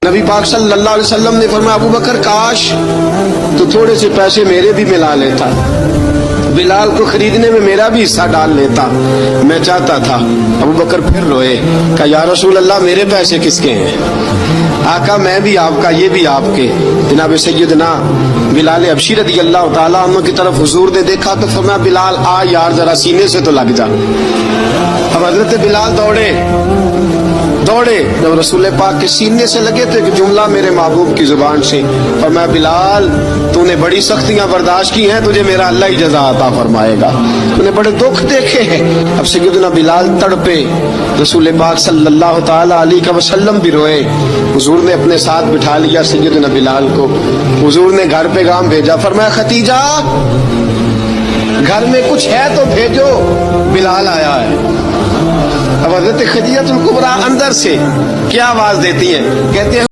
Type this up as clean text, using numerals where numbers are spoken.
نبی پاک صلی اللہ علیہ وسلم نے فرمایا ابو بکر کاش تو تھوڑے سے پیسے میرے بھی ملا لیتا، بلال کو خریدنے میں میرا بھی حصہ ڈال لیتا، میں چاہتا تھا۔ ابو بکر پھر روئے، کہا یا رسول اللہ میرے پیسے کس کے ہیں؟ آقا میں بھی آپ کا، یہ بھی آپ کے۔ جناب سیدنا بلال حبشی رضی اللہ تعالیٰ عنہ کی طرف حضور نے دیکھا تو فرمایا بلال آ یار ذرا سینے سے تو لگ جا۔ اب حضرت بلال دوڑے، جب رسول پاک کے سینے سے لگے تو ایک جملہ میرے محبوب کی زبان سے فرمایا بلال تو نے بڑی سختیاں برداشت کی ہیں، تجھے میرا اللہ ہی جزا عطا فرمائے گا، تو نے بڑے دکھ دیکھے ہیں۔ اب سیدنا بلال تڑپے، رسول پاک صلی اللہ تعالی علیہ وسلم بھی روئے۔ حضور نے اپنے ساتھ بٹھا لیا سیدنا بلال کو، حضور نے گھر پیغام بھیجا، فرمایا ختیجہ گھر میں کچھ ہے تو بھیجو، بلال آیا ہے۔ اب حضرت خدیجہ الکبریٰ اندر سے کیا آواز دیتی ہیں، کہتے ہیں